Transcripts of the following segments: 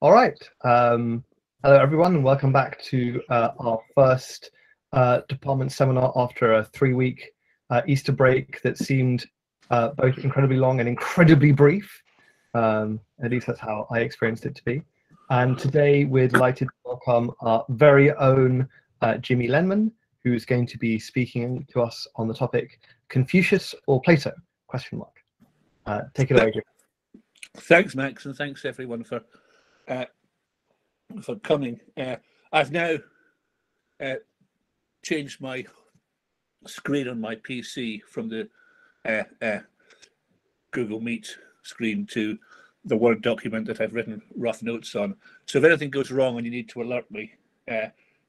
All right. Hello, everyone, and welcome back to our first department seminar after a 3-week Easter break that seemed both incredibly long and incredibly brief. At least that's how I experienced it to be. And today we're delighted to welcome our very own Jimmy Lenman, who's going to be speaking to us on the topic Confucius or Plato? Question mark. Take it away, Jimmy. Thanks, Max, and thanks everyone for coming. I've now changed my screen on my PC from the Google Meet screen to the Word document that I've written rough notes on. So if anything goes wrong and you need to alert me,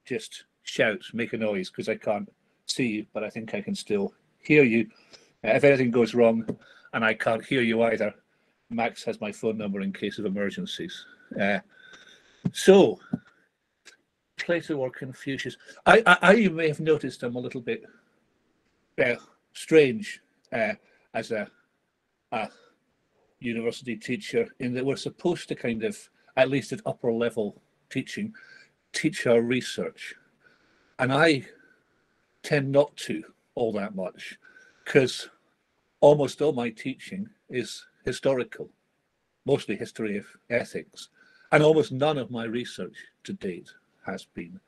just shout, make a noise, because I can't see you, but I think I can still hear you. If anything goes wrong and I can't hear you either, Max has my phone number in case of emergencies. So, Plato or Confucius? You may have noticed I'm a little bit strange as a university teacher, in that we're supposed to kind of, at least at upper level teaching, teach our research. And I tend not to all that much, because almost all my teaching is historical, mostly history of ethics, and almost none of my research to date has been.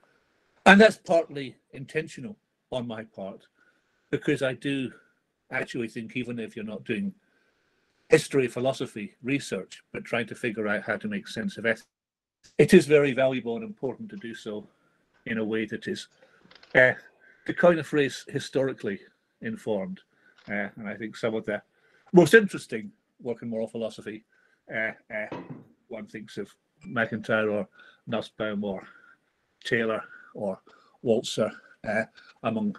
And that's partly intentional on my part, because I do actually think, even if you're not doing history, philosophy research, but trying to figure out how to make sense of ethics, it is very valuable and important to do so in a way that is, to coin a phrase, historically informed. And I think some of the most interesting work in moral philosophy, one thinks of MacIntyre or Nussbaum or Taylor or Walzer, among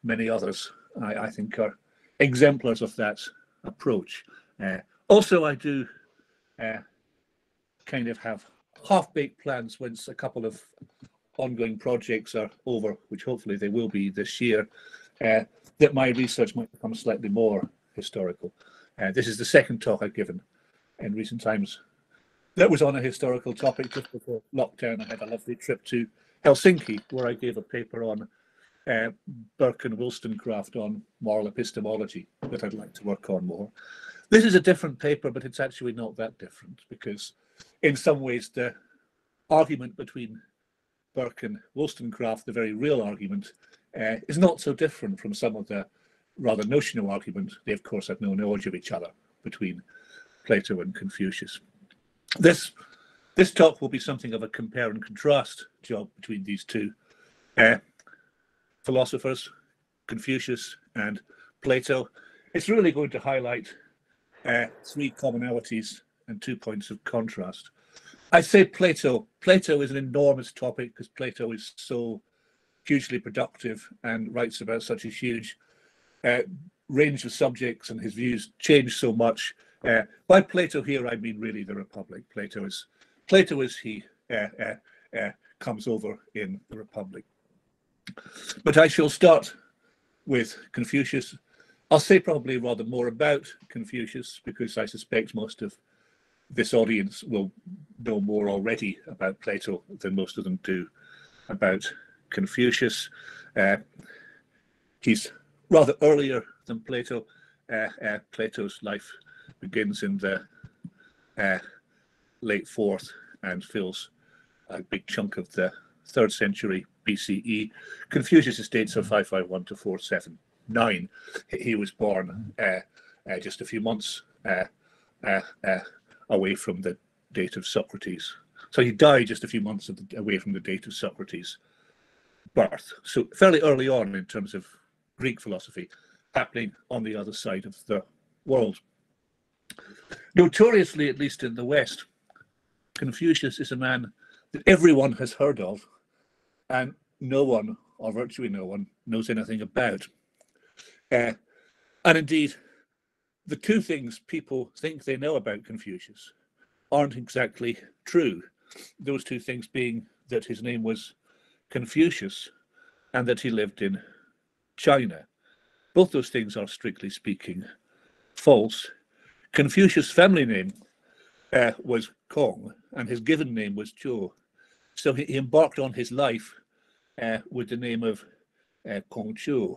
many others, I think are exemplars of that approach. Also, I do kind of have half-baked plans once a couple of ongoing projects are over, which hopefully they will be this year, that my research might become slightly more historical. This is the second talk I've given in recent times that was on a historical topic. Just before lockdown, I had a lovely trip to Helsinki, where I gave a paper on Burke and Wollstonecraft on moral epistemology that I'd like to work on more. This is a different paper, but it's actually not that different, because in some ways the argument between Burke and Wollstonecraft, the very real argument, is not so different from some of the rather notional argument. They, of course, had no knowledge of each other between Plato and Confucius. This talk will be something of a compare and contrast job between these two philosophers, Confucius and Plato. It's really going to highlight 3 commonalities and 2 points of contrast. I say Plato. Plato is an enormous topic, because Plato is so hugely productive and writes about such a huge range of subjects, and his views change so much. By Plato here, I mean really the Republic. Plato as he comes over in the Republic. But I shall start with Confucius. I'll say probably rather more about Confucius, because I suspect most of this audience will know more already about Plato than most of them do about Confucius. He's rather earlier than Plato. Plato's life begins in the late 4th and fills a big chunk of the 3rd century BCE. Confucius' dates are 551 to 479. He was born just a few months away from the date of Socrates. So he died just a few months away from the date of Socrates' birth. So fairly early on in terms of Greek philosophy, happening on the other side of the world. Notoriously, at least in the West, Confucius is a man that everyone has heard of, and no one, or virtually no one, knows anything about. And indeed, the 2 things people think they know about Confucius aren't exactly true. Those 2 things being that his name was Confucius and that he lived in China. Both those things are, strictly speaking, false. Confucius' family name was Kong, and his given name was Zhou. So he embarked on his life with the name of Kong Zhou.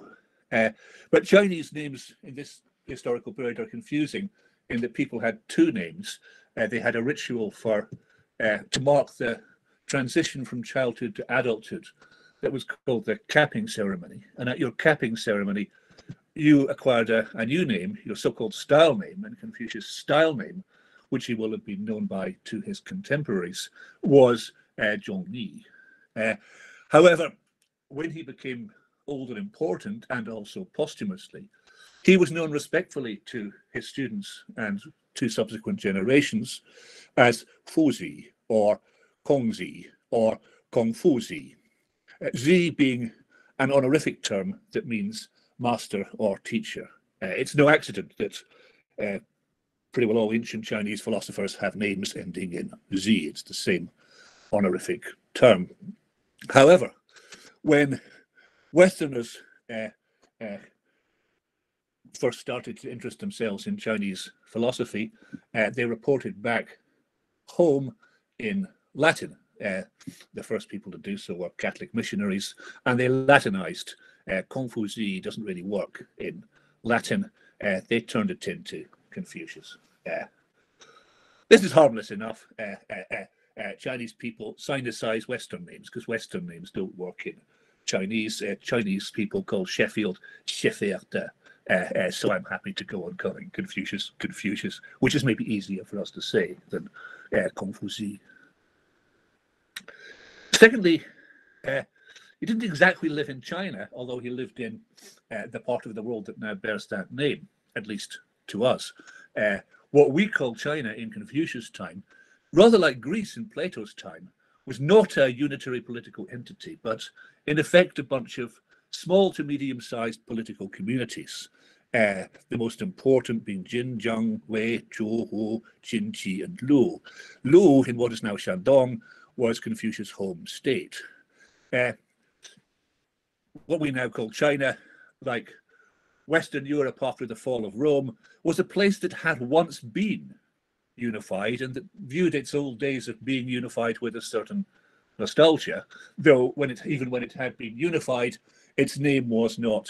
But Chinese names in this historical period are confusing in that people had two names. They had a ritual to mark the transition from childhood to adulthood that was called the capping ceremony. And at your capping ceremony, you acquired a new name, your so-called style name, and Confucius' style name, which he will have been known by to his contemporaries, was Zhongyi. However, when he became old and important, and also posthumously, he was known respectfully to his students and to subsequent generations as Fuzi or Kongzi or Kongfuzi, Zi being an honorific term that means master or teacher. It's no accident that pretty well all ancient Chinese philosophers have names ending in Zi. It's the same honorific term. However, when Westerners first started to interest themselves in Chinese philosophy, they reported back home in Latin. The first people to do so were Catholic missionaries, and they Latinized. Confuci doesn't really work in Latin. They turned it into Confucius. This is harmless enough. Chinese people sinicize Western names because Western names don't work in Chinese. Chinese people call Sheffield Sheffield. So I'm happy to go on calling Confucius Confucius, which is maybe easier for us to say than Confuci. Secondly, he didn't exactly live in China, although he lived in the part of the world that now bears that name, at least to us. What we call China in Confucius' time, rather like Greece in Plato's time, was not a unitary political entity, but in effect a bunch of small to medium-sized political communities. The most important being Jin, Jiang, Wei, Zhou, Hu, Jin, Qi, and Lu. Lu, in what is now Shandong, was Confucius' home state. What we now call China, like Western Europe after the fall of Rome, was a place that had once been unified and that viewed its old days of being unified with a certain nostalgia, though even when it had been unified, its name was not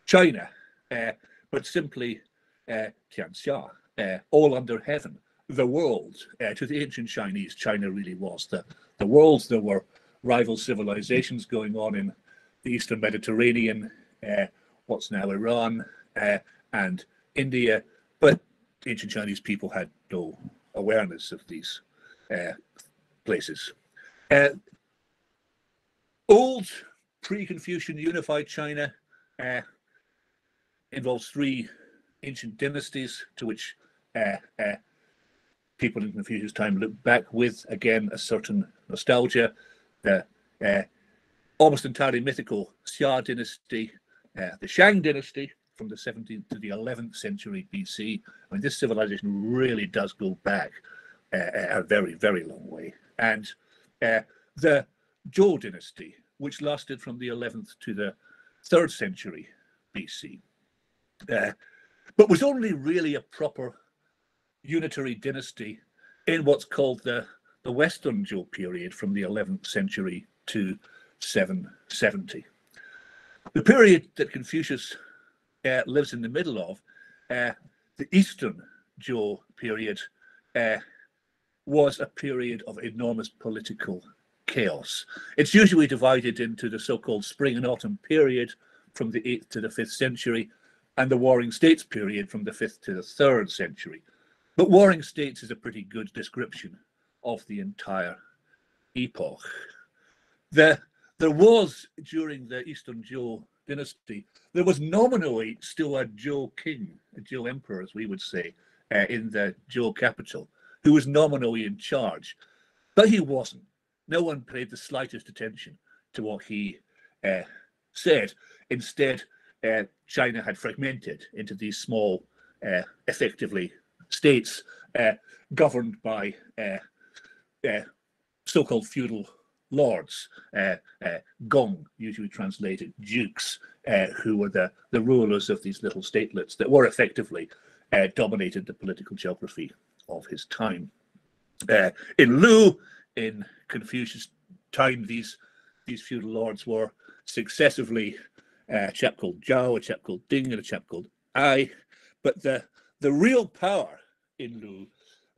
China, but simply Tianxia, all under heaven, the world. To the ancient Chinese, China really was the world. There were rival civilizations going on in the Eastern Mediterranean, what's now Iran, and India, but ancient Chinese people had no awareness of these places. Old pre-Confucian unified China involves three ancient dynasties to which people in Confucius' time look back with, again, a certain nostalgia. The almost entirely mythical Xia dynasty, the Shang dynasty from the 17th to the 11th century BC. I mean, this civilization really does go back a very, very long way. And the Zhou dynasty, which lasted from the 11th to the 3rd century BC, but was only really a proper unitary dynasty in what's called the Western Zhou period from the 11th century to 770. The period that Confucius lives in the middle of, the Eastern Zhou period, was a period of enormous political chaos. It's usually divided into the so-called Spring and Autumn period from the 8th to the 5th century and the Warring States period from the 5th to the 3rd century. But Warring States is a pretty good description of the entire epoch. There was, during the Eastern Zhou dynasty, there was nominally still a Zhou king, a Zhou emperor, as we would say, in the Zhou capital, who was nominally in charge. But he wasn't. No one paid the slightest attention to what he said. Instead, China had fragmented into these small, effectively, states governed by so-called feudal lords, gong, usually translated dukes, who were the rulers of these little statelets that were effectively dominated the political geography of his time. In Lu, in Confucius' time, these feudal lords were successively a chap called Zhao, a chap called Ding, and a chap called Ai. But the real power in Lu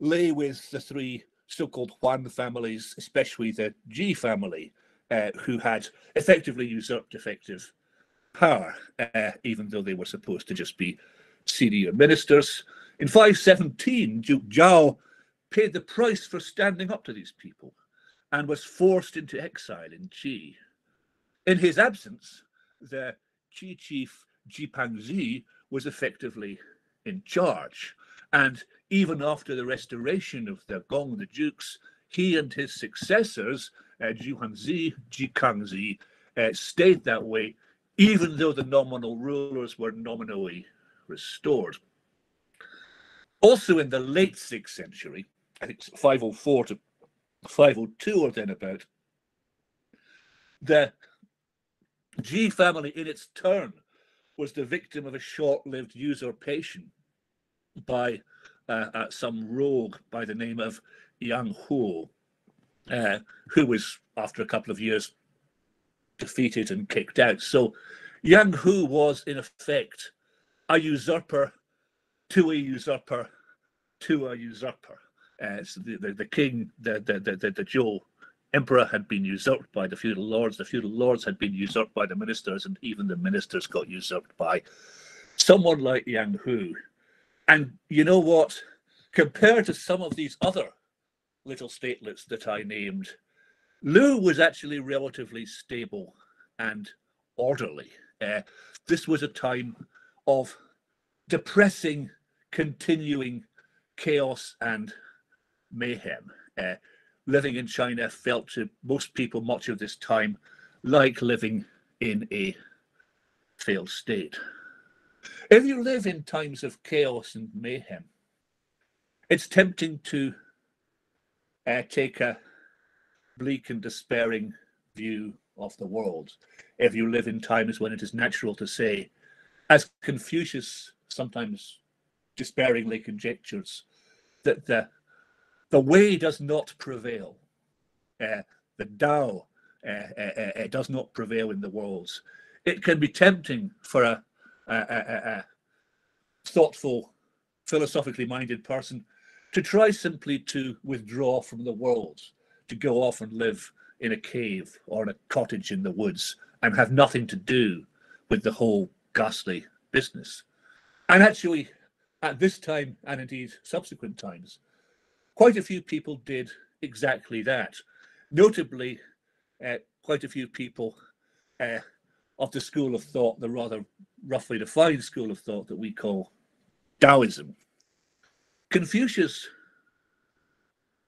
lay with the three so-called Huan families, especially the Ji family, who had effectively usurped effective power, even though they were supposed to just be senior ministers. In 517, Duke Zhao paid the price for standing up to these people and was forced into exile in Qi. In his absence, the Qi chief Ji Pangzi was effectively in charge. And even after the restoration of the Gong, the dukes, he and his successors, Ji Huanzi, Ji Kangzi, stayed that way, even though the nominal rulers were nominally restored. Also in the late 6th century, I think 504 to 502 or then about, the Ji family in its turn was the victim of a short-lived usurpation by some rogue by the name of Yang Hu, who was, after a couple of years, defeated and kicked out. So Yang Hu was, in effect, a usurper to a usurper to a usurper. So the king, the Zhou emperor had been usurped by the feudal lords had been usurped by the ministers, and even the ministers got usurped by someone like Yang Hu. And you know what? Compared to some of these other little statelets that I named, Lu was actually relatively stable and orderly. This was a time of depressing, continuing chaos and mayhem. Living in China felt to most people much of this time like living in a failed state. If you live in times of chaos and mayhem, it's tempting to take a bleak and despairing view of the world. If you live in times when it is natural to say, as Confucius sometimes despairingly conjectures, that the way does not prevail. The Tao does not prevail in the worlds. It can be tempting for a thoughtful, philosophically minded person to try simply to withdraw from the world, to go off and live in a cave or in a cottage in the woods and have nothing to do with the whole ghastly business. And actually, at this time, and indeed subsequent times, quite a few people did exactly that. Notably, quite a few people of the school of thought, the rather roughly defined school of thought that we call Taoism. Confucius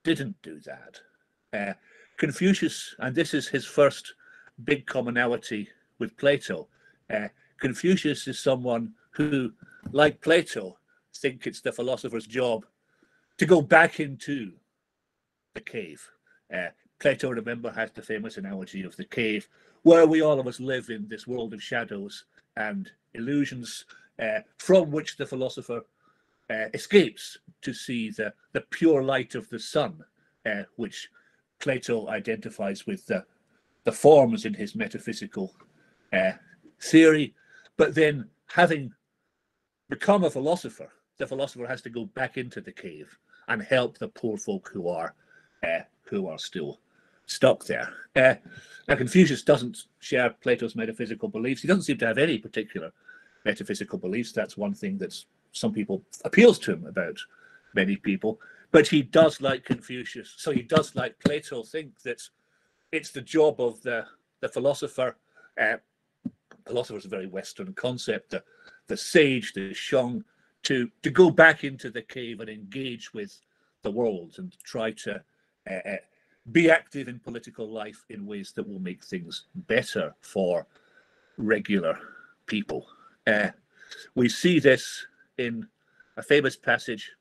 didn't do that. Confucius, and this is his first big commonality with Plato, Confucius is someone who, like Plato, think it's the philosopher's job to go back into the cave. Plato, remember, has the famous analogy of the cave, where we all of us live in this world of shadows and illusions, from which the philosopher escapes to see the pure light of the sun, which Plato identifies with the forms in his metaphysical theory. But then, having become a philosopher, the philosopher has to go back into the cave and help the poor folk who are still stuck there. Now, Confucius doesn't share Plato's metaphysical beliefs. He doesn't seem to have any particular metaphysical beliefs. That's one thing that some people appeals to him about many people. But he does, like Confucius, so he does, like Plato, think that it's the job of the philosopher. Philosopher is a very Western concept. The sage, the sheng, to go back into the cave and engage with the world and try to be active in political life in ways that will make things better for regular people. We see this in a famous passage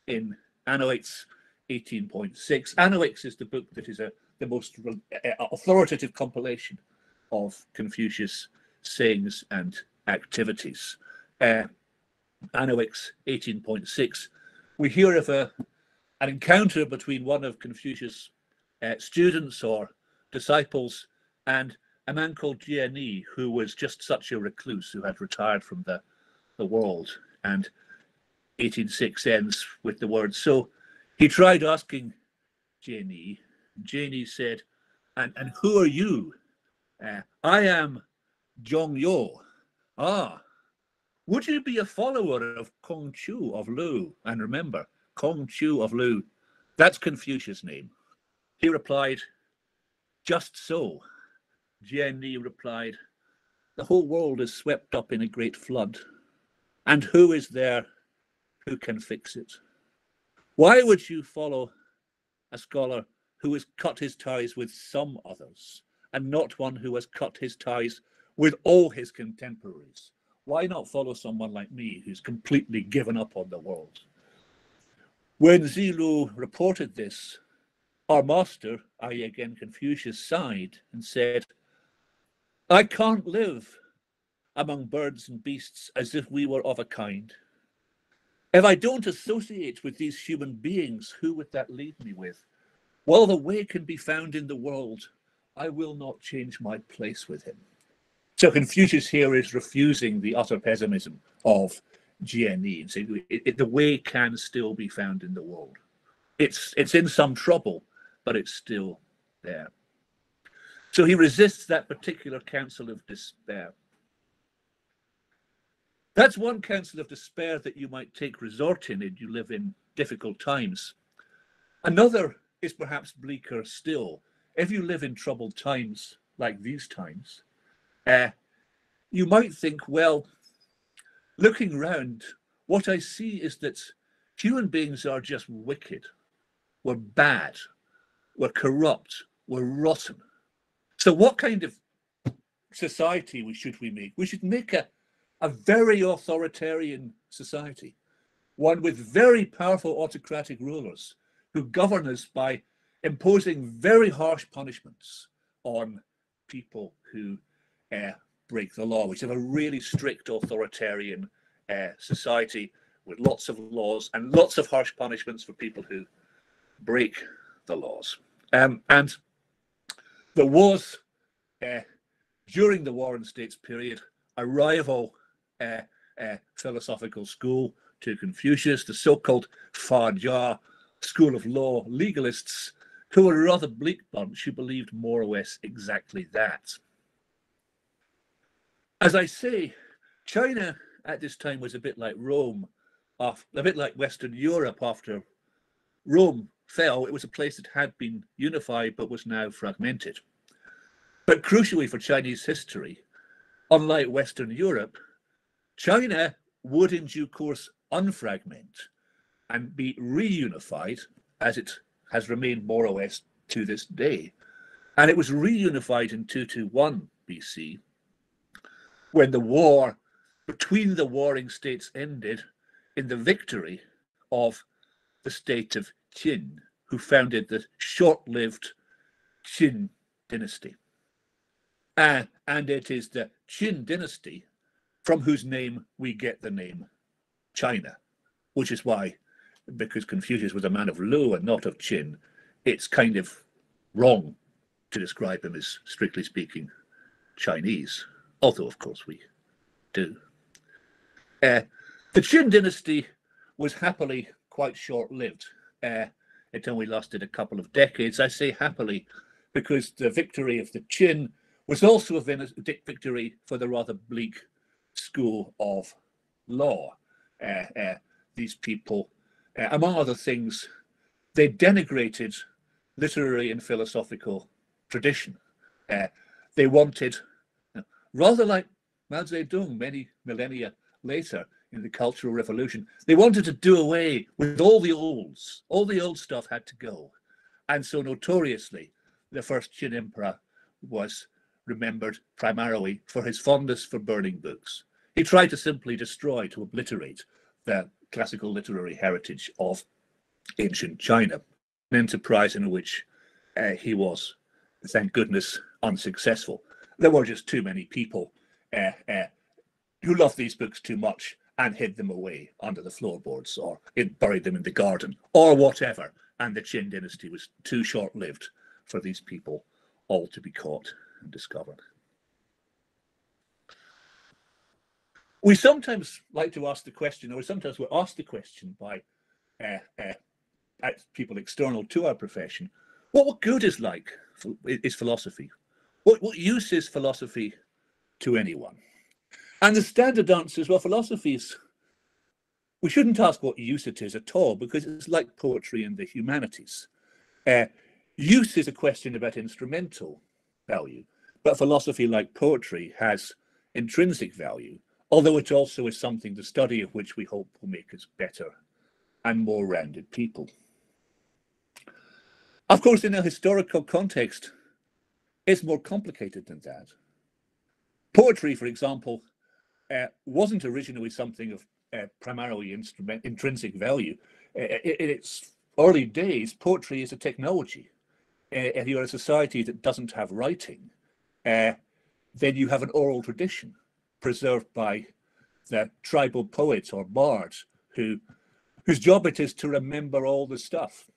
in Anoix 18.6. Anoix is the book that is the most authoritative compilation of Confucius' sayings and activities. Anoix 18.6, we hear of a an encounter between one of Confucius' students or disciples and a man called Jiani, who was just such a recluse, who had retired from the world. And 18:6 ends with the words, so he tried asking Jiani. Jiani said, and who are you? I am Zhong Ah, would you be a follower of Kong Chu of Lu? And remember, Kong Chu of Lu, that's Confucius' name. He replied, just so. Jiani replied, the whole world is swept up in a great flood. And who is there who can fix it? Why would you follow a scholar who has cut his ties with some others and not one who has cut his ties with all his contemporaries? Why not follow someone like me who's completely given up on the world? When Zilu reported this, our master, i.e. again Confucius, sighed and said, I can't live among birds and beasts as if we were of a kind. If I don't associate with these human beings, who would that leave me with? While the way can be found in the world, I will not change my place with him. So Confucius here is refusing the utter pessimism of Jiani and saying the way can still be found in the world. It's in some trouble, but it's still there. So he resists that particular counsel of despair. That's one counsel of despair that you might take resort in if you live in difficult times. Another is perhaps bleaker still. If you live in troubled times like these times, you might think, well, looking around, what I see is that human beings are just wicked. We're bad. We're corrupt. We're rotten. So what kind of society should we make? We should make a very authoritarian society, one with very powerful autocratic rulers who govern us by imposing very harsh punishments on people who break the law. We should have a really strict authoritarian society with lots of laws and lots of harsh punishments for people who break the laws. And there was, during the War and States period, a rival philosophical school to Confucius, the so-called Fa school of law legalists, who were a rather bleak bunch who believed more or less exactly that. As I say, China at this time was a bit like Rome, a bit like Western Europe after Rome fell. It was a place that had been unified but was now fragmented. But crucially for Chinese history, unlike Western Europe, China would in due course unfragment and be reunified, as it has remained more or less to this day. And it was reunified in 221 BC, when the war between the warring states ended in the victory of the state of Qin, who founded the short-lived Qin dynasty. And it is the Qin dynasty from whose name we get the name China, which is why, because Confucius was a man of Lu and not of Qin, it's kind of wrong to describe him as, strictly speaking, Chinese, although of course we do. The Qin dynasty was happily quite short-lived. It only lasted a couple of decades. I say happily because the victory of the Qin was also a victory for the rather bleak school of law. These people, among other things, they denigrated literary and philosophical tradition. They wanted, rather like Mao Zedong many millennia later in the Cultural Revolution, they wanted to do away with all the olds. All the old stuff had to go. And so notoriously, the first Qin emperor was remembered primarily for his fondness for burning books. He tried to simply destroy, to obliterate the classical literary heritage of ancient China, an enterprise in which he was, thank goodness, unsuccessful. There were just too many people who loved these books too much and hid them away under the floorboards, or it buried them in the garden, or whatever. And the Qin dynasty was too short-lived for these people all to be caught and discovered. We sometimes like to ask the question, or sometimes we're asked the question by people external to our profession, what good is philosophy? What use is philosophy to anyone? And the standard answer is, well, philosophy is, we shouldn't ask what use it is at all, because it's like poetry and the humanities. Use is a question about instrumental value, but philosophy, like poetry, has intrinsic value, although it also is something, the study of which we hope will make us better and more rounded people. Of course, in a historical context, it's more complicated than that. Poetry, for example, wasn't originally something of primarily intrinsic value. In its early days, poetry is a technology. If you're a society that doesn't have writing, then you have an oral tradition preserved by the tribal poets or bards whose job it is to remember all the stuff.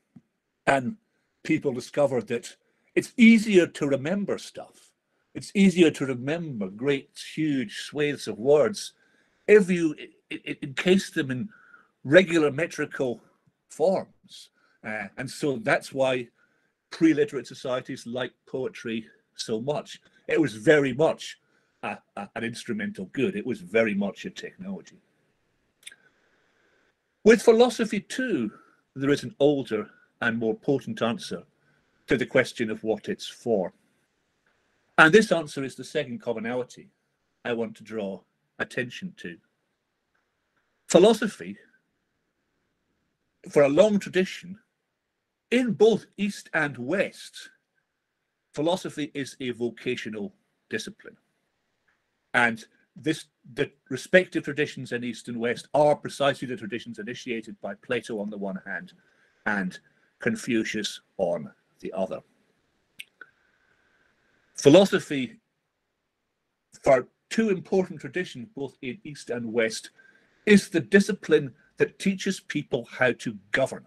And people discovered that it's easier to remember stuff. It's easier to remember great, huge swathes of words if you encase them in regular metrical forms. And so that's why pre-literate societies like poetry so much. It was very much an instrumental good. It was very much a technology. With philosophy too, there is an older and more potent answer to the question of what it's for. And this answer is the second commonality I want to draw attention to. Philosophy, for a long tradition, in both East and West, philosophy is a vocational discipline. And the respective traditions in East and West are precisely the traditions initiated by Plato on the one hand and Confucius on the other. Philosophy, for two important traditions, both in East and West, is the discipline that teaches people how to govern.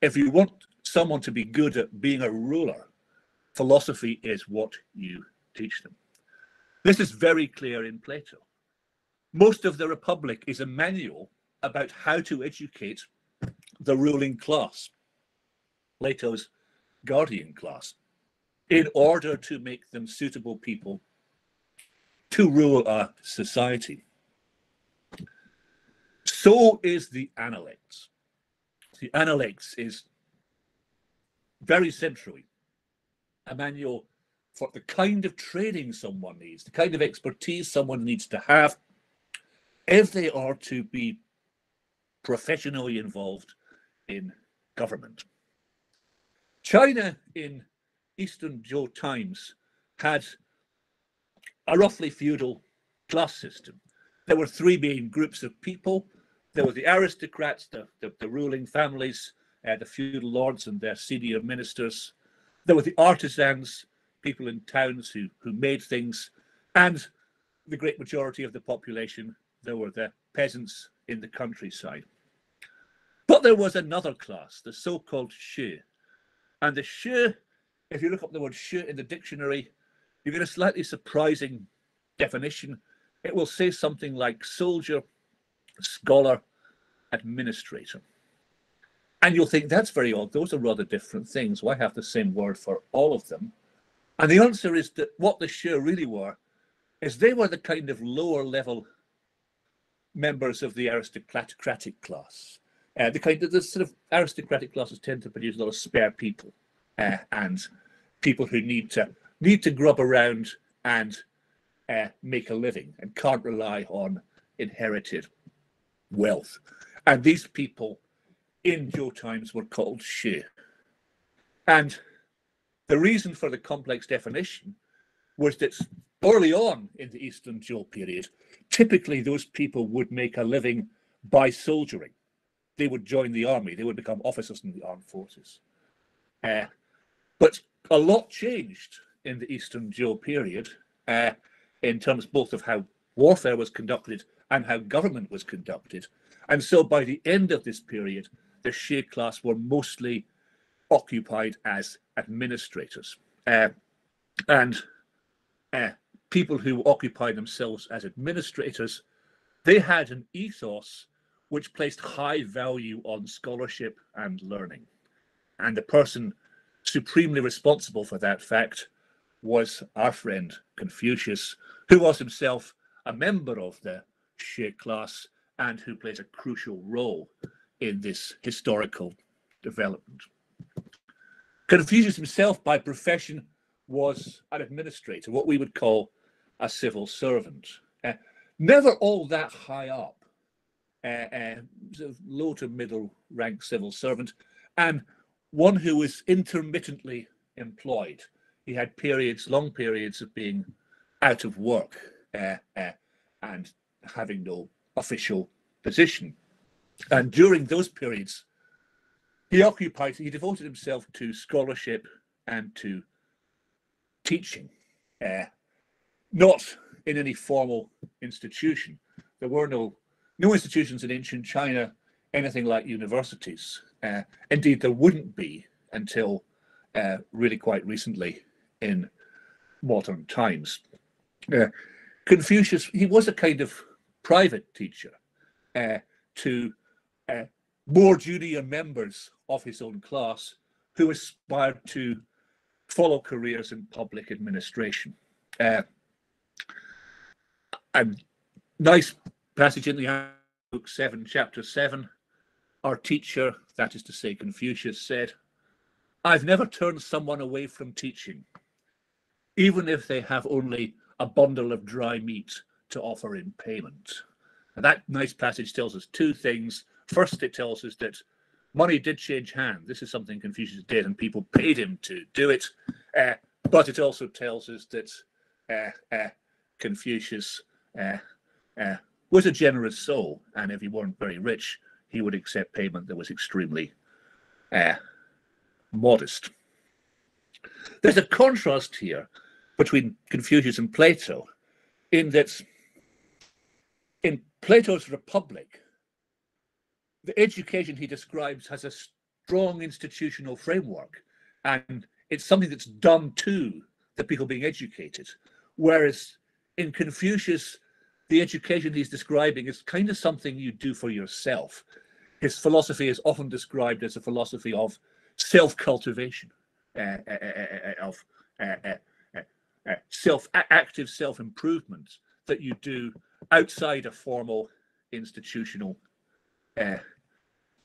If you want someone to be good at being a ruler, philosophy is what you teach them. This is very clear in Plato. Most of the Republic is a manual about how to educate the ruling class, Plato's guardian class, in order to make them suitable people to rule a society. So is the Analects. The Analects is very centrally a manual for the kind of training someone needs, the kind of expertise someone needs to have if they are to be professionally involved in government. China in Eastern Zhou times had a roughly feudal class system. There were three main groups of people. There were the aristocrats, the ruling families, the feudal lords and their senior ministers. There were the artisans, people in towns who made things, and the great majority of the population, there were the peasants in the countryside. But there was another class, the so-called Shi. And the Shi, if you look up the word Shi in the dictionary, you get a slightly surprising definition. It will say something like soldier, scholar, administrator. And you'll think that's very odd. Those are rather different things. Why have the same word for all of them? And the answer is that what the Shi really were is they were the kind of lower level members of the aristocratic class. The sort of aristocratic classes tend to produce a lot of spare people and people who need to grub around and make a living and can't rely on inherited wealth. And these people in Zhou times were called Shi. And the reason for the complex definition was that early on in the Eastern Zhou period, typically those people would make a living by soldiering. They would join the army. They would become officers in the armed forces. But a lot changed in the Eastern Zhou period in terms both of how warfare was conducted and how government was conducted. And so by the end of this period, the Xie class were mostly occupied as administrators. And people who occupied themselves as administrators, they had an ethos which placed high value on scholarship and learning. And the person supremely responsible for that fact was our friend Confucius, who was himself a member of the Xie class and who plays a crucial role in this historical development. Confucius himself, by profession, was an administrator, what we would call a civil servant. Never all that high up, sort of low to middle rank civil servant, and one who was intermittently employed. He had periods, long periods of being out of work and having no official position. And during those periods, he devoted himself to scholarship and to teaching, not in any formal institution. There were no institutions in ancient China, anything like universities. Indeed, there wouldn't be until really quite recently in modern times. Confucius, he was a kind of private teacher to more junior members of his own class who aspired to follow careers in public administration. A nice passage in the book 7, chapter 7, our teacher, that is to say Confucius, said, "I've never turned someone away from teaching, even if they have only a bundle of dry meat to offer in payment." And that nice passage tells us two things. First, it tells us that money did change hands. This is something Confucius did, and people paid him to do it. But it also tells us that Confucius was a generous soul, and if he weren't very rich, he would accept payment that was extremely modest. There's a contrast here between Confucius and Plato, in that in Plato's Republic, the education he describes has a strong institutional framework, and it's something that's done to the people being educated. Whereas in Confucius, the education he's describing is kind of something you do for yourself. His philosophy is often described as a philosophy of self-cultivation, of active self-improvement that you do outside a formal institutional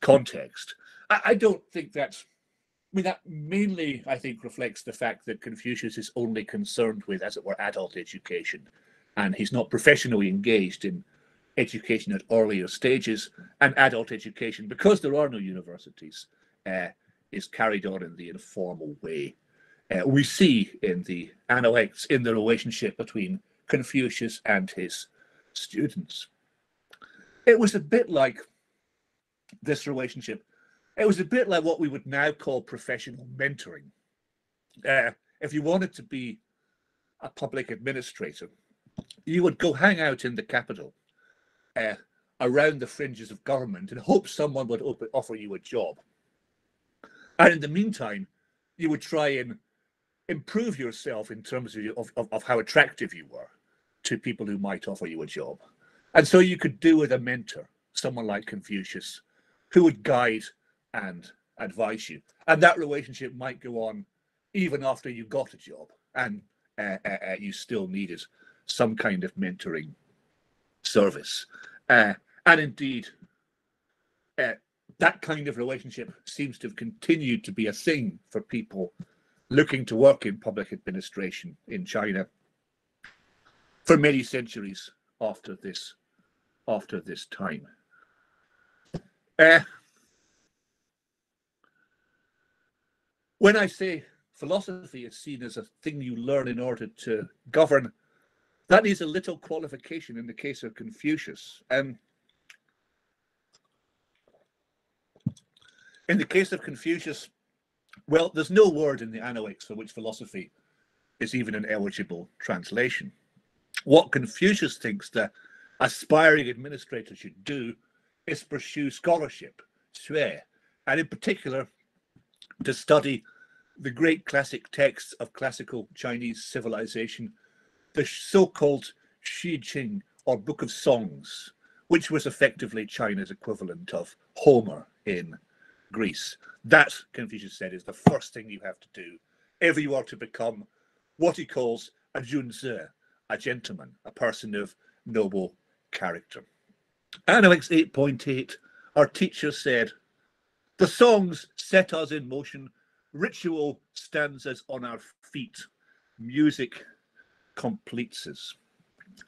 context. I don't think that's, I mean, that mainly, I think, reflects the fact that Confucius is only concerned with, as it were, adult education, and he's not professionally engaged in education at earlier stages. And adult education, because there are no universities, is carried on in the informal way. We see in the Analects, in the relationship between Confucius and his students. It was a bit like this relationship. It was a bit like what we would now call professional mentoring. If you wanted to be a public administrator, you would go hang out in the capital, around the fringes of government, and hope someone would offer you a job. And in the meantime, you would try and improve yourself in terms of how attractive you were to people who might offer you a job. And so you could do with a mentor, someone like Confucius, who would guide and advise you. And that relationship might go on even after you got a job, and you still needed some kind of mentoring service. And indeed, that kind of relationship seems to have continued to be a thing for people looking to work in public administration in China for many centuries after this time. When I say philosophy is seen as a thing you learn in order to govern, that needs a little qualification in the case of Confucius. In the case of Confucius, well, there's no word in the Analects for which philosophy is even an eligible translation. What Confucius thinks the aspiring administrators should do is pursue scholarship, 学, and in particular to study the great classic texts of classical Chinese civilization, the so-called Xi Jing, or Book of Songs, which was effectively China's equivalent of Homer in Greece. That, Confucius said, is the first thing you have to do if you are to become what he calls a junzi, a gentleman, a person of noble character. Annex 8.8, our teacher said, the songs set us in motion, ritual stands us on our feet, music completes us.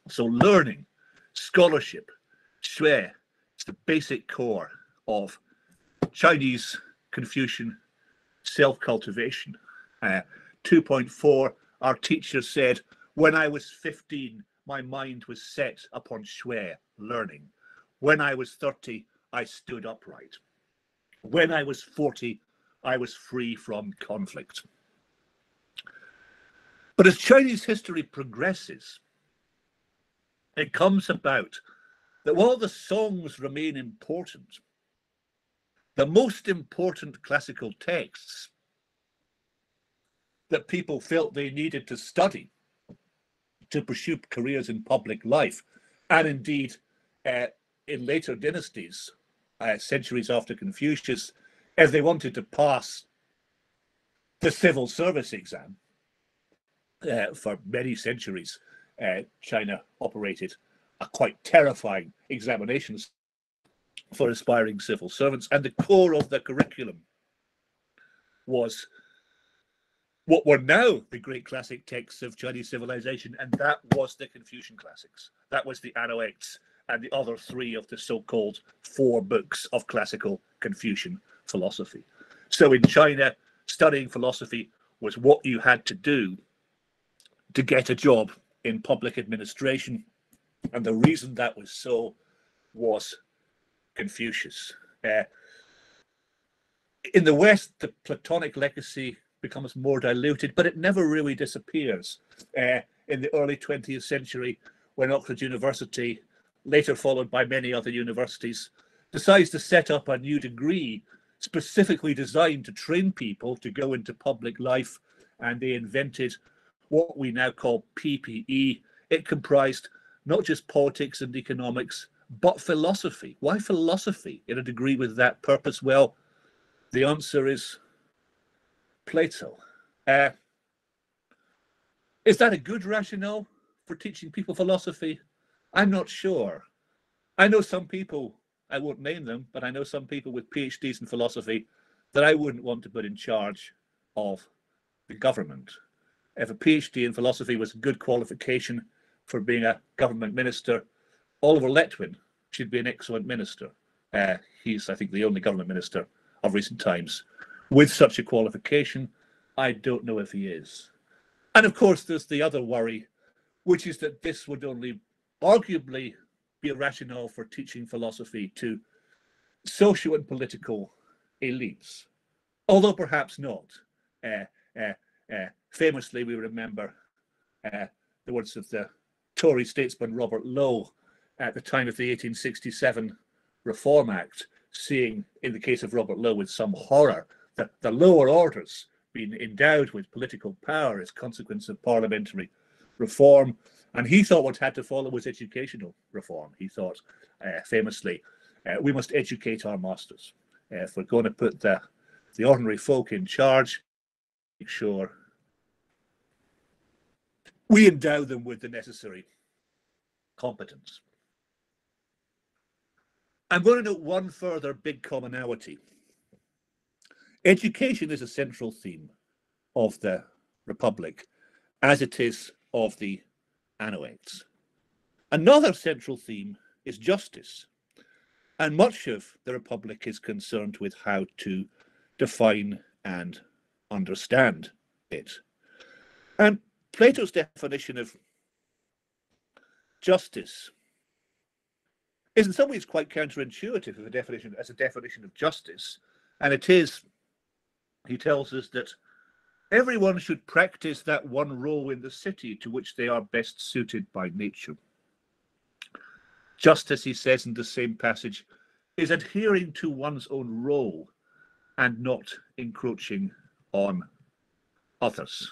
So learning, scholarship, 学 is the basic core of Chinese Confucian self-cultivation. 2.4, our teacher said, when I was 15, my mind was set upon 学, learning. When I was 30, I stood upright. When I was 40, I was free from conflict. But as Chinese history progresses, it comes about that while the songs remain important, the most important classical texts that people felt they needed to study to pursue careers in public life, and indeed in later dynasties, centuries after Confucius, if they wanted to pass the civil service exam, for many centuries, China operated a quite terrifying examinations for aspiring civil servants, and the core of the curriculum was what were now the great classic texts of Chinese civilization, and that was the Confucian classics. That was the Anoecs and the other three of the so-called 4 books of classical Confucian philosophy. So in China, studying philosophy was what you had to do to get a job in public administration. And the reason that was so was Confucius. In the West, the Platonic legacy becomes more diluted, but it never really disappears. In the early 20th century, when Oxford University, later followed by many other universities, decides to set up a new degree specifically designed to train people to go into public life, and they invented what we now call PPE. It comprised not just politics and economics, but philosophy. Why philosophy in a degree with that purpose? Well, the answer is Plato. Is that a good rationale for teaching people philosophy? I'm not sure. I know some people, I won't name them, but I know some people with PhDs in philosophy that I wouldn't want to put in charge of the government. If a PhD in philosophy was a good qualification for being a government minister, Oliver Letwin should be an excellent minister. He's, I think, the only government minister of recent times with such a qualification. I don't know if he is. And of course, there's the other worry, which is that this would only arguably be a rationale for teaching philosophy to social and political elites, although perhaps not. Famously, we remember the words of the Tory statesman Robert Lowe at the time of the 1867 Reform Act, seeing, in the case of Robert Lowe, with some horror, that the lower orders being endowed with political power as consequence of parliamentary reform. And he thought what had to follow was educational reform. He thought, famously, we must educate our masters. If we're going to put the ordinary folk in charge, make sure we endow them with the necessary competence. I'm going to note one further big commonality. Education is a central theme of the Republic, as it is of the Anoecs. Another central theme is justice, and much of the Republic is concerned with how to define and understand it. And Plato's definition of justice is in some ways quite counterintuitive as a definition of justice. And it is, he tells us, that everyone should practice that one role in the city to which they are best suited by nature. Justice, he says in the same passage, is adhering to one's own role and not encroaching on others.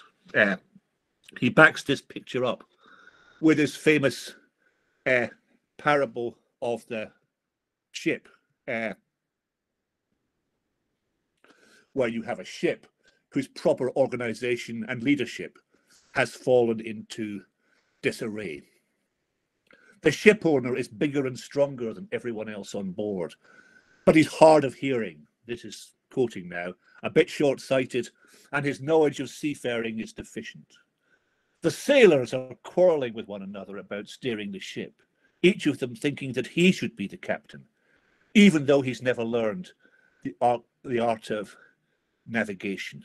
He backs this picture up with his famous parable of the ship, where you have a ship whose proper organization and leadership has fallen into disarray. The ship owner is bigger and stronger than everyone else on board, but he's hard of hearing. This is quoting now, a bit short-sighted, and his knowledge of seafaring is deficient. The sailors are quarreling with one another about steering the ship, each of them thinking that he should be the captain, even though he's never learned the art of navigation.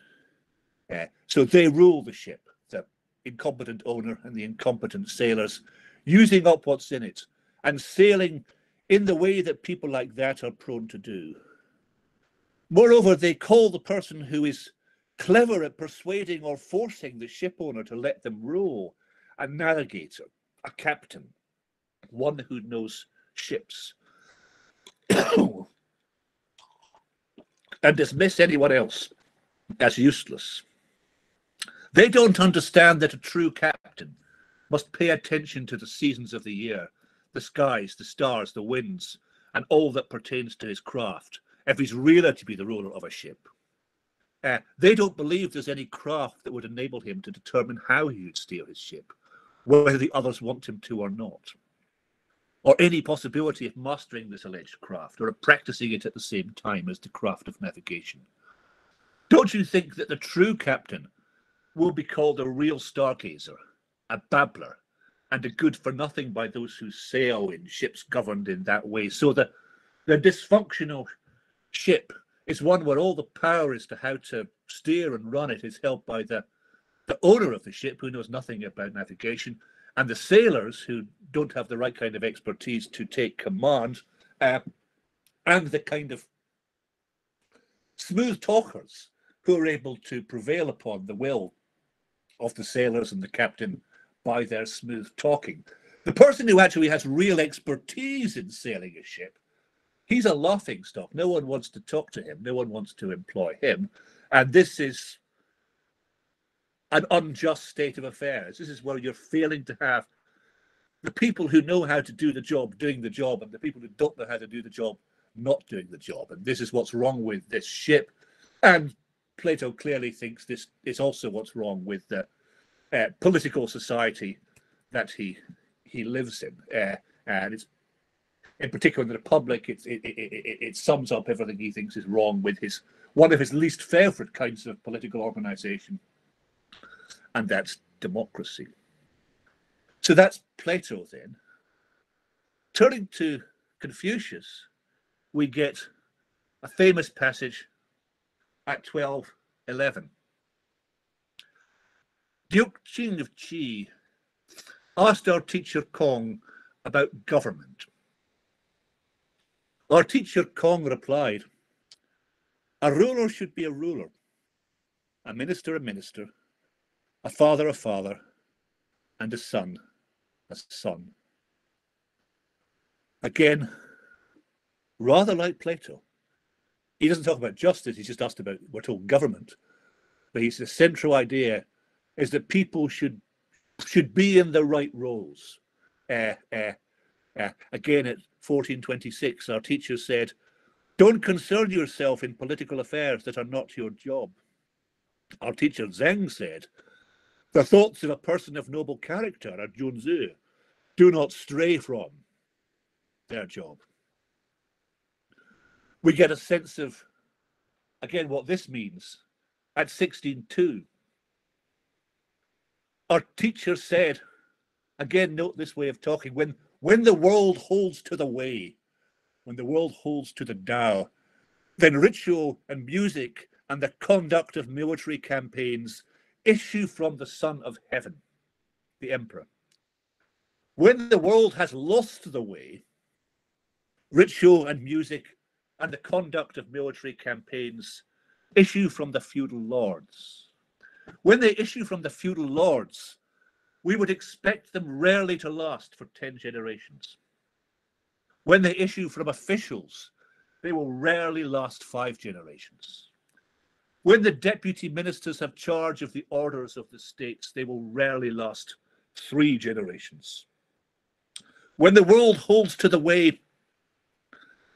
So they rule the ship, the incompetent owner and the incompetent sailors, using up what's in it and sailing in the way that people like that are prone to do. Moreover, they call the person who is clever at persuading or forcing the ship owner to let them row a navigator, a captain, one who knows ships, and dismiss anyone else as useless. They don't understand that a true captain must pay attention to the seasons of the year, the skies, the stars, the winds, and all that pertains to his craft, if he's really to be the ruler of a ship. They don't believe there's any craft that would enable him to determine how he would steer his ship, whether the others want him to or not, or any possibility of mastering this alleged craft or of practicing it at the same time as the craft of navigation. Don't you think that the true captain will be called a real stargazer, a babbler, and a good-for-nothing by those who sail in ships governed in that way? So the dysfunctional ship is one where all the power as to how to steer and run it is held by the owner of the ship, who knows nothing about navigation, and the sailors, who don't have the right kind of expertise to take command, and the kind of smooth talkers who are able to prevail upon the will of the sailors and the captain by their smooth talking. The person who actually has real expertise in sailing a ship, he's a laughing stock. No one wants to talk to him. No one wants to employ him. And this is an unjust state of affairs. This is where you're failing to have the people who know how to do the job doing the job, and the people who don't know how to do the job not doing the job. And this is what's wrong with this ship. And Plato clearly thinks this is also what's wrong with the political society that he lives in. And it's, in particular in the Republic, it sums up everything he thinks is wrong with one of his least favorite kinds of political organization, and that's democracy. So that's Plato then. Turning to Confucius, we get a famous passage at 12:11. Duke Qing of Qi asked our teacher Kong about government. Our teacher Kong replied, "A ruler should be a ruler, a minister, a father, and a son." Again, rather like Plato. He doesn't talk about justice, he's just asked about, we're told, government. But the central idea is that people should be in the right roles. Again, at 1426, our teacher said, "Don't concern yourself in political affairs that are not your job." Our teacher Zheng said, "The thoughts of a person of noble character are Junzi. Do not stray from their job." We get a sense of, again, what this means at 16:2. Our teacher said, again, note this way of talking, when the world holds to the way, when the world holds to the Tao, then ritual and music and the conduct of military campaigns issue from the Son of Heaven, the Emperor. When the world has lost the way, ritual and music and the conduct of military campaigns issue from the feudal lords. When they issue from the feudal lords, we would expect them rarely to last for 10 generations. When they issue from officials, they will rarely last 5 generations. When the deputy ministers have charge of the orders of the states, they will rarely last 3 generations. When the world holds to the way,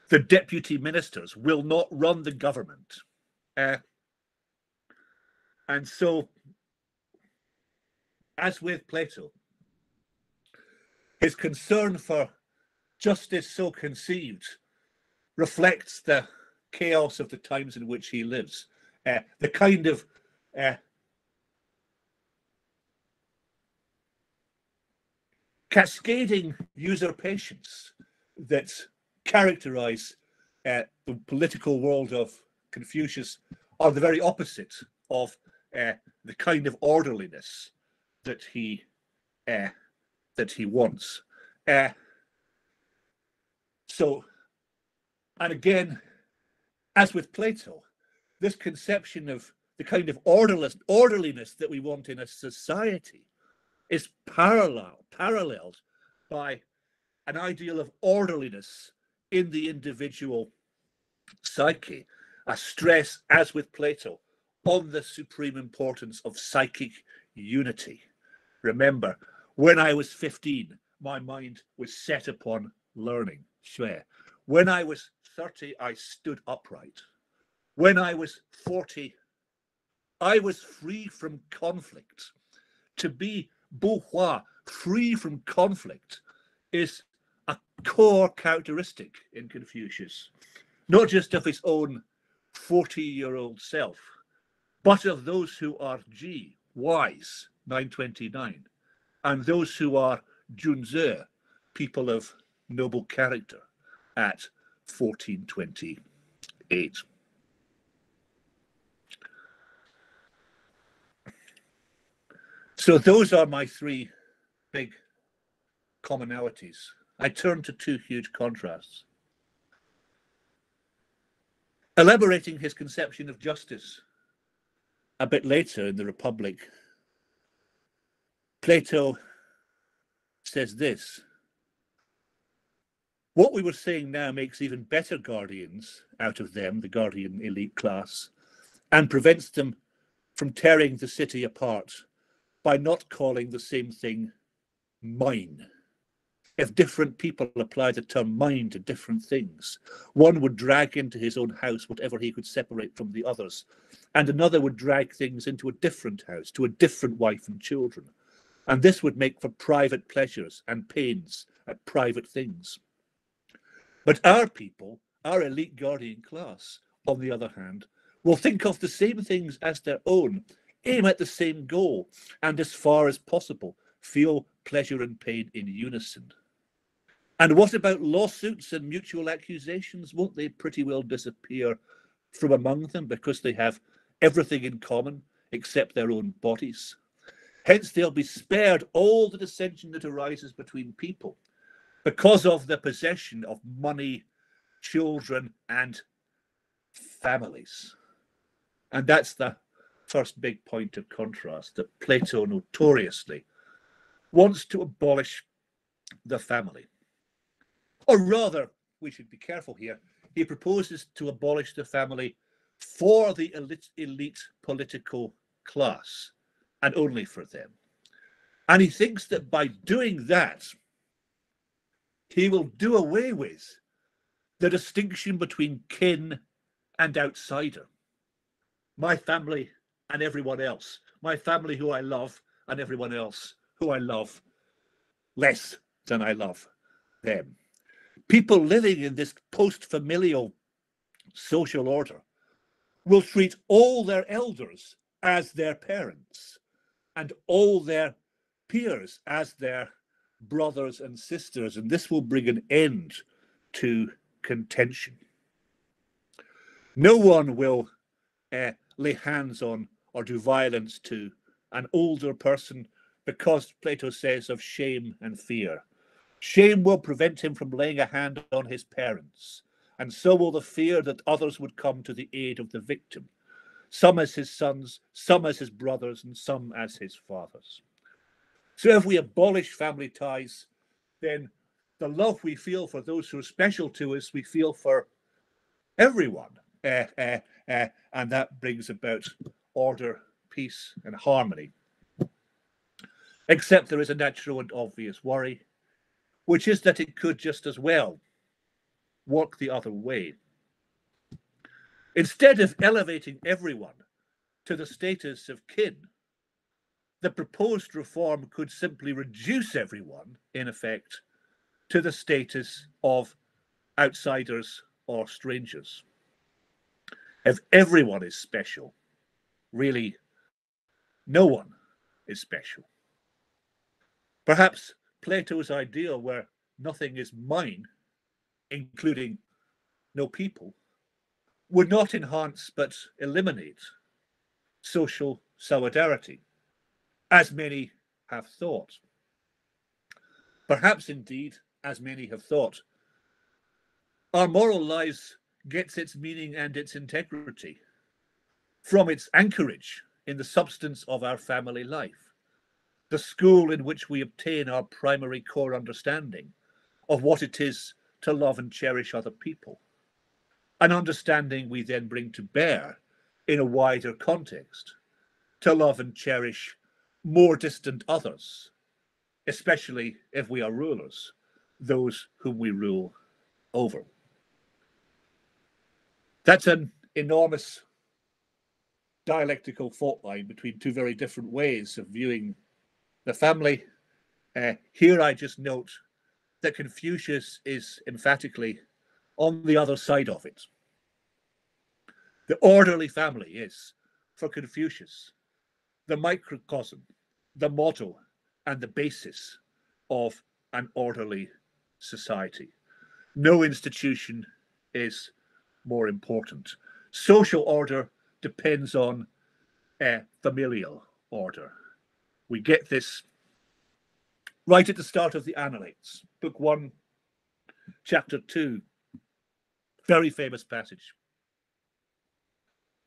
the deputy ministers will not run the government. And so, as with Plato, his concern for justice so conceived reflects the chaos of the times in which he lives, the kind of cascading usurpations that characterize the political world of Confucius are the very opposite of the kind of orderliness that he wants. So, and again, as with Plato, this conception of the kind of orderliness that we want in a society is paralleled by an ideal of orderliness in the individual psyche, a stress, as with Plato, on the supreme importance of psychic unity. Remember, when I was 15, my mind was set upon learning, Xue. When I was 30, I stood upright. When I was 40, I was free from conflict. To be bourgeois, free from conflict, is a core characteristic in Confucius, not just of his own 40-year-old self, but of those who are wise, 929, and those who are junzi, people of noble character, at 1428. So those are my 3 big commonalities. I turn to 2 huge contrasts. Elaborating his conception of justice a bit later in the Republic, Plato says this: what we were saying now makes even better guardians out of them, the guardian elite class, and prevents them from tearing the city apart by not calling the same thing mine. If different people apply the term mine to different things, one would drag into his own house whatever he could separate from the others, and another would drag things into a different house, to a different wife and children. And this would make for private pleasures and pains at private things. But our people, our elite guardian class, on the other hand, will think of the same things as their own, aim at the same goal, and as far as possible, feel pleasure and pain in unison. And what about lawsuits and mutual accusations? Won't they pretty well disappear from among them because they have everything in common except their own bodies? Hence, they'll be spared all the dissension that arises between people because of the possession of money, children, and families. And that's the first big point of contrast, that Plato notoriously wants to abolish the family. Or rather, we should be careful here, he proposes to abolish the family for the elite political class, and only for them. And he thinks that by doing that, he will do away with the distinction between kin and outsider. My family and everyone else. My family who I love and everyone else who I love less than I love them. People living in this post-familial social order will treat all their elders as their parents and all their peers as their brothers and sisters, and this will bring an end to contention. No one will lay hands on or do violence to an older person because, Plato says, of shame and fear. Shame will prevent him from laying a hand on his parents, and so will the fear that others would come to the aid of the victim, some as his sons, some as his brothers, and some as his fathers. So if we abolish family ties, then The love we feel for those who are special to us, we feel for everyone. And that brings about order, peace, and harmony. Except there is a natural and obvious worry, which is that it could just as well work the other way. Instead of elevating everyone to the status of kin, the proposed reform could simply reduce everyone, in effect, to the status of outsiders or strangers. If everyone is special, really, no one is special. Perhaps Plato's ideal where nothing is mine, including no people, would not enhance but eliminate social solidarity, as many have thought. Perhaps indeed, as many have thought, our moral lives gets its meaning and its integrity from its anchorage in the substance of our family life, the school in which we obtain our primary core understanding of what it is to love and cherish other people, an understanding we then bring to bear in a wider context to love and cherish more distant others, especially if we are rulers, those whom we rule over. That's an enormous dialectical fault line between two very different ways of viewing the family. Here I just note that Confucius is emphatically on the other side of it. The orderly family is, for Confucius, the microcosm, the model, and the basis of an orderly society. No institution is more important. Social order depends on familial order. We get this right at the start of the Analects, Book 1, Chapter 2, very famous passage.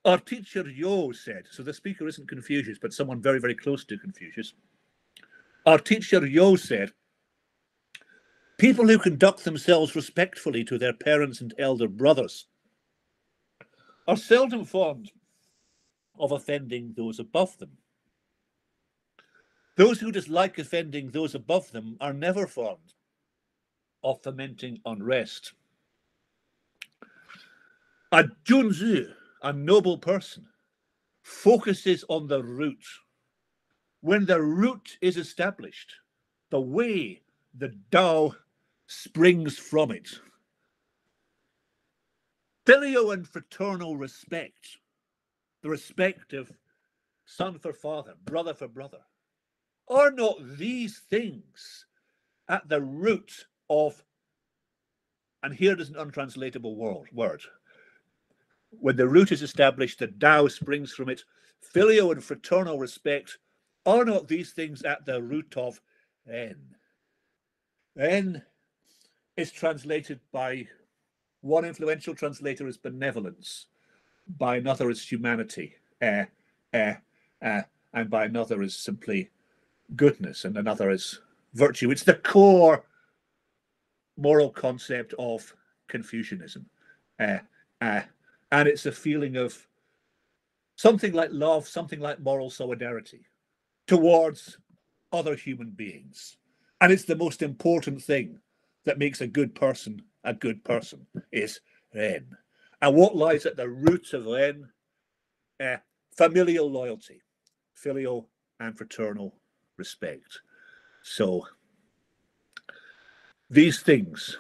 Our teacher Yo said, so the speaker isn't Confucius, but someone very, very close to Confucius. Our teacher Yo said, people who conduct themselves respectfully to their parents and elder brothers are seldom fond of offending those above them. Those who dislike offending those above them are never fond of fomenting unrest. A Junzi, a noble person, focuses on the root. When the root is established, the way, the Tao, springs from it. Filial and fraternal respect, the respect of son for father, brother for brother, are not these things at the root of, and here is an untranslatable word. When the root is established, the Tao springs from it. Filial and fraternal respect are not these things at the root of En. En is translated by one influential translator as benevolence, by another as humanity, and by another as simply goodness, and another as virtue. It's the core moral concept of Confucianism. And it's a feeling of something like love, something like moral solidarity towards other human beings. And it's the most important thing that makes a good person is Ren. And what lies at the root of Ren? Familial loyalty, filial and fraternal respect. So these things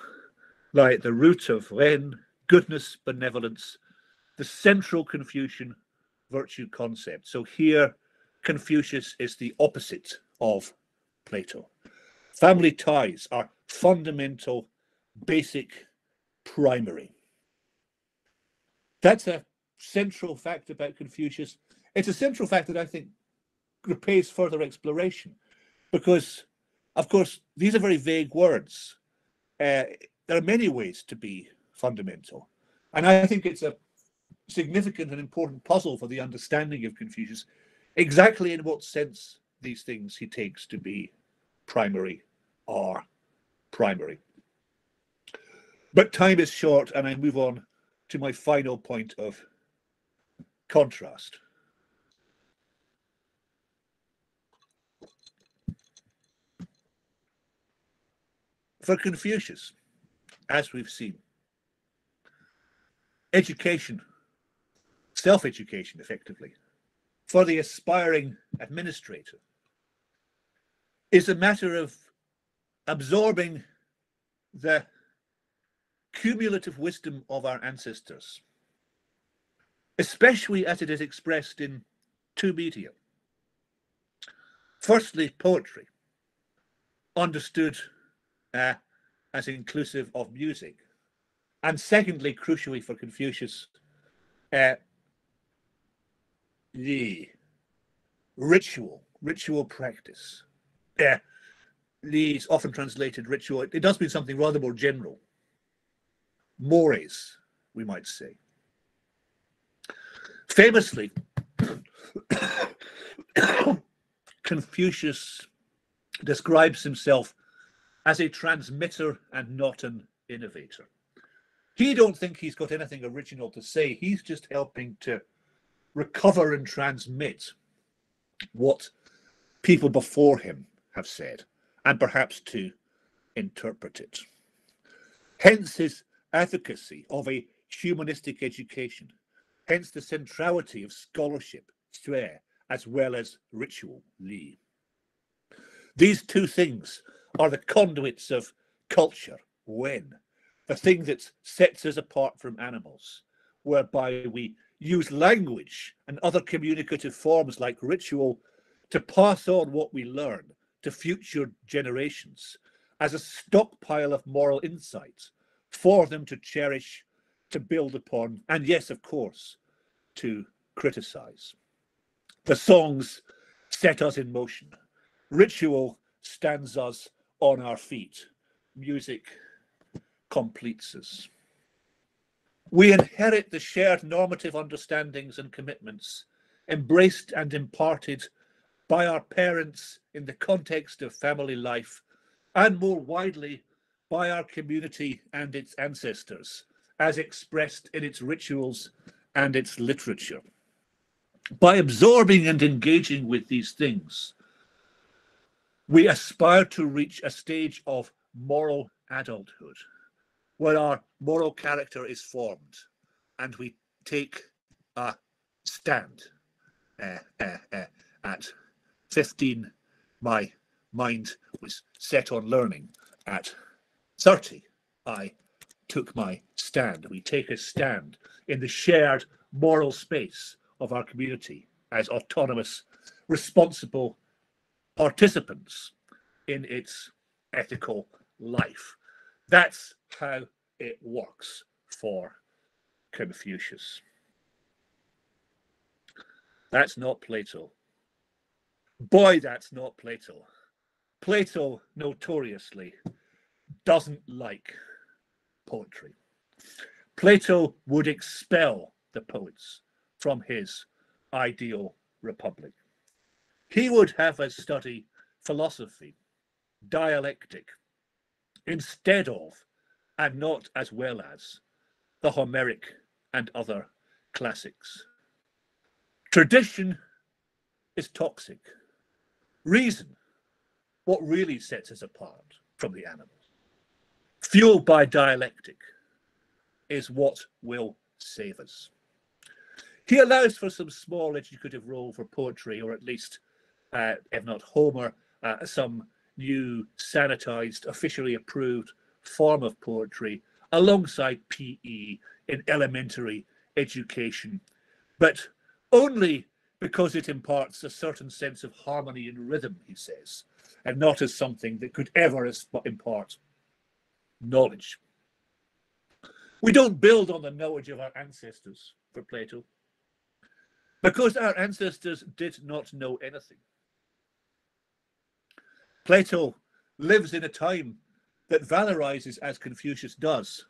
lie at the root of Ren, goodness, benevolence, the central Confucian virtue concept. So here, Confucius is the opposite of Plato. Family ties are fundamental, basic, primary. That's a central fact about Confucius. It's a central fact that I think repays further exploration because, of course, these are very vague words. There are many ways to be fundamental. And I think it's a significant and important puzzle for the understanding of Confucius, exactly in what sense these things he takes to be primary are primary. But time is short, and I move on to my final point of contrast. For Confucius, as we've seen, education, self-education effectively, for the aspiring administrator is a matter of absorbing the cumulative wisdom of our ancestors, especially as it is expressed in two media. Firstly, poetry, understood as inclusive of music. And secondly, crucially for Confucius, the ritual practice. Is often translated ritual. It does mean something rather more general. Mores, we might say. Famously, Confucius describes himself as a transmitter and not an innovator. He don't think he's got anything original to say. He's just helping to recover and transmit what people before him have said, and perhaps to interpret it. Hence his advocacy of a humanistic education, hence the centrality of scholarship, as well as ritual, Li. These two things are the conduits of culture, Wen, the thing that sets us apart from animals, whereby we use language and other communicative forms like ritual to pass on what we learn to future generations as a stockpile of moral insights for them to cherish, to build upon, and yes, of course, to criticize. The songs set us in motion. Ritual stands us on our feet. Music completes us. We inherit the shared normative understandings and commitments embraced and imparted by our parents in the context of family life, and more widely by our community and its ancestors, as expressed in its rituals and its literature. By absorbing and engaging with these things, we aspire to reach a stage of moral adulthood, where our moral character is formed and we take a stand. At 15, my mind was set on learning. At 30, I took my stand. We take a stand in the shared moral space of our community as autonomous, responsible participants in its ethical life. That's how it works for Confucius. That's not Plato. Boy, that's not Plato. Plato notoriously doesn't like poetry. Plato would expel the poets from his ideal republic. He would have us study philosophy, dialectic, instead of, and not as well as, the Homeric and other classics. Tradition is toxic. Reason, what really sets us apart from the animals, fueled by dialectic, is what will save us. He allows for some small educative role for poetry, or at least, if not Homer, some new sanitized, officially approved form of poetry alongside PE in elementary education, but only because it imparts a certain sense of harmony and rhythm, he says, and not as something that could ever impart knowledge. We don't build on the knowledge of our ancestors for Plato, because our ancestors did not know anything. Plato lives in a time that valorizes, as Confucius does,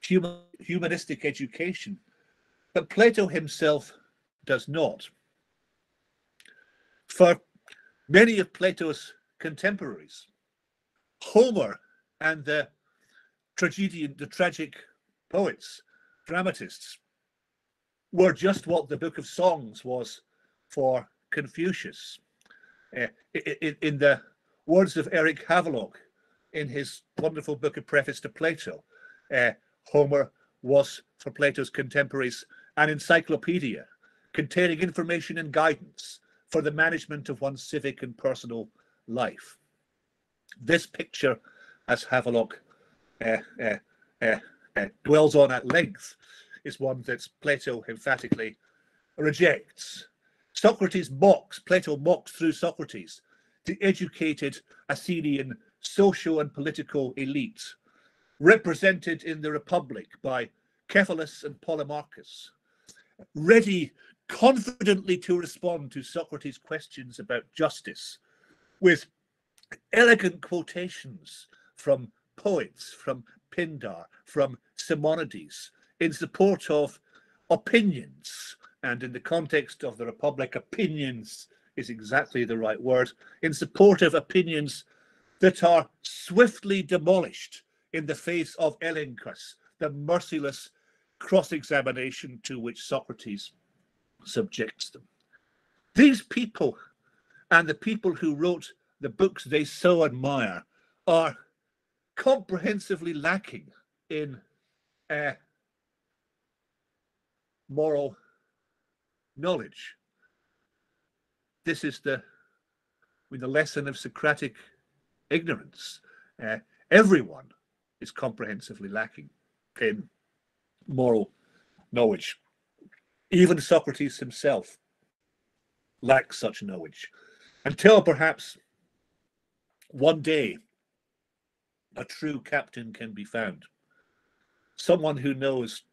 humanistic education, but Plato himself does not. For many of Plato's contemporaries, Homer and the the tragic poets, dramatists, were just what the Book of Songs was for Confucius. In the words of Eric Havelock in his wonderful book of preface to Plato, Homer was, for Plato's contemporaries, an encyclopedia containing information and guidance for the management of one's civic and personal life. This picture, as Havelock dwells on at length, is one that Plato emphatically rejects. Plato mocks through Socrates the educated Athenian social and political elite, represented in the Republic by Cephalus and Polemarchus, ready confidently to respond to Socrates' questions about justice with elegant quotations from poets, from Pindar, from Simonides, in support of opinions. And in the context of the Republic, opinions is exactly the right word, in support of opinions that are swiftly demolished in the face of elenchus, the merciless cross-examination to which Socrates subjects them. These people and the people who wrote the books they so admire are comprehensively lacking in moral knowledge. This is the lesson of Socratic ignorance. Everyone is comprehensively lacking in moral knowledge. Even Socrates himself lacks such knowledge, until perhaps one day a true captain can be found, someone who knows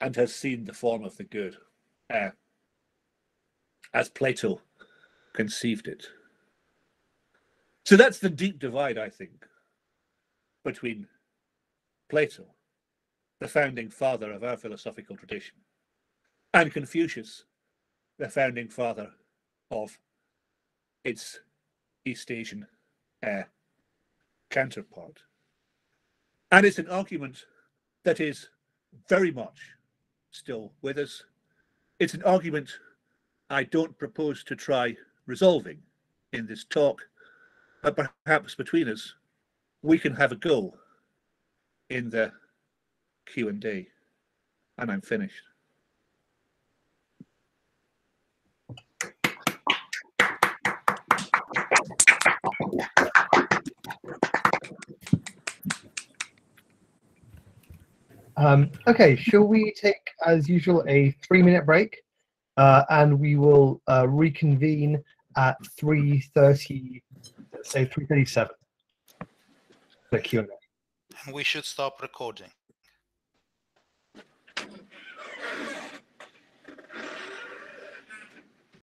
and has seen the form of the good, as Plato conceived it. So that's the deep divide, I think, between Plato, the founding father of our philosophical tradition, and Confucius, the founding father of its East Asian counterpart. And it's an argument that is very much still with us. It's an argument I don't propose to try resolving in this talk, but perhaps between us we can have a go in the Q&A. And I'm finished. Okay, shall we take, as usual, a 3-minute break, and we will reconvene at 3:30, say 3:37. The Q&A. We should stop recording.